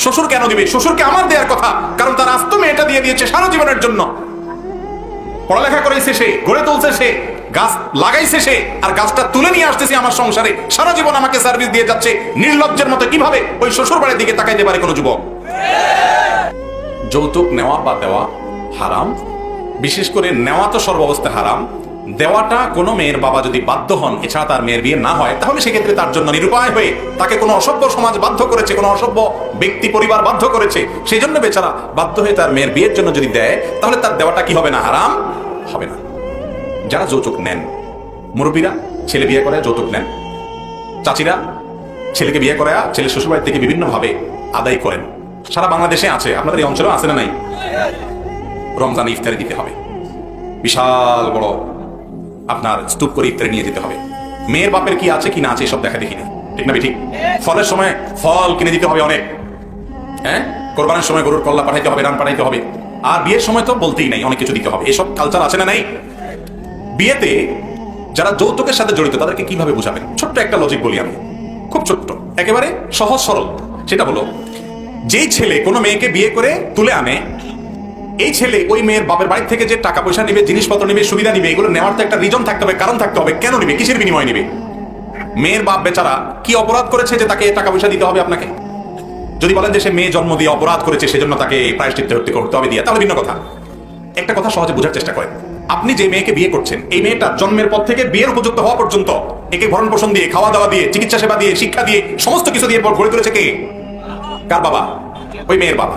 শ্বশুর কেন দিবে? শ্বশুরকে আমার দেওয়ার কথা, কারণ তার আস্ত মেয়েটা দিয়ে দিয়েছে সারা জীবনের জন্য। পড়ালেখা করাইছে সে, গড়ে তুলছে সে, গাছ লাগাইছে সে, আর গাছটা তুলে নিয়ে আসতেছে আমার সংসারে, সারা জীবন আমাকে সার্ভিস দিয়ে যাচ্ছে। নির্লজ্জের মতো কিভাবে ওই শ্বশুর বাড়ির দিকে তাকাইতে পারে কোনো যুবক? যৌতুক নেওয়া বা দেওয়া হারাম। বিশেষ করে নেওয়া তো সর্বাবস্থায় হারাম। দেওয়াটা কোনো মেয়ের বাবা যদি বাধ্য হন, এছাড়া তার মেয়ের বিয়ে না হয়, তাহলে সেক্ষেত্রে তার জন্য নিরুপায় হয়ে তাকে কোনো অসভ্য সমাজ বাধ্য করেছে, কোনো অসভ্য ব্যক্তি পরিবার বাধ্য করেছে, সেই জন্য বেচারা বাধ্য হয়ে তার মেয়ের বিয়ের জন্য যদি দেয়, তাহলে তার দেওয়াটা কি হবে না? হারাম হবে না। যারা যৌতুক নেন, মুরব্বীরা ছেলে বিয়ে করে যৌতুক নেন, চাচিরা ছেলেকে বিয়ে করে ছেলে শ্বশুরবাড়ি থেকে বিভিন্ন ভাবে আদায় করেন। সারা বাংলাদেশে আছে, আপনাদের এই অঞ্চলেও আছে না নাই? রমজান ইফতারি দিতে হবে, বিশাল বড় আপনার স্তূপ করে ইফতারি নিয়ে যেতে হবে। মেয়ের বাপের কি আছে কি না আছে সব দেখা দেখি না, ঠিক না ঠিক? ফলের সময় ফল কিনে দিতে হবে অনেক, হ্যাঁ, কোরবানের সময় গরুর কল্লা পাঠাইতে হবে, রান পাঠাইতে হবে, আর বিয়ের সময় তো বলতেই নাই, অনেক কিছু দিতে হবে। এসব কালচার আছে না নাই? বিয়েতে যারা যৌতুকের সাথে জড়িত তাদেরকে কিভাবে বুঝাবেন? ছোট্ট একটা লজিক বলি আমি, খুব ছোট্ট, একেবারে সহজ সরল। সেটা হলো, যেই ছেলে কোনো মেয়েকে বিয়ে করে তুলে আনে, এই ছেলে ওই মেয়ের বাপের বাড়ি থেকে যে টাকা পয়সা নিবে, জিনিসপত্র নিবে, সুবিধা নিবে, এগুলো নেওয়ার তো একটা রিজন থাকতে হবে, কারণ থাকতে হবে। কেন নিবে? কিসের বিনিময় নিবে? মেয়ের বাপ বেচারা কি অপরাধ করেছে যে তাকে টাকা পয়সা দিতে হবে আপনাকে? যদি বলেন যে সে মেয়ে জন্ম দিয়ে অপরাধ করেছে, সেজন্য তাকে প্রায়শ্চিত্ত করতে হবে দিয়ে, তাহলে ভিন্ন কথা। একটা কথা সহজে বোঝার চেষ্টা করেন। আপনি যে মেয়েকে বিয়ে করছেন, এই মেয়েটা জন্মের পর থেকে বিয়ের উপযুক্ত হওয়া পর্যন্ত একে ভরণ পোষণ দিয়ে, খাওয়া দাওয়া দিয়ে, চিকিৎসা সেবা দিয়ে, শিক্ষা দিয়ে, সমস্ত কিছু দিয়ে গড়ে তুলেছে কে? কার বাবা? ওই মেয়ের বাবা।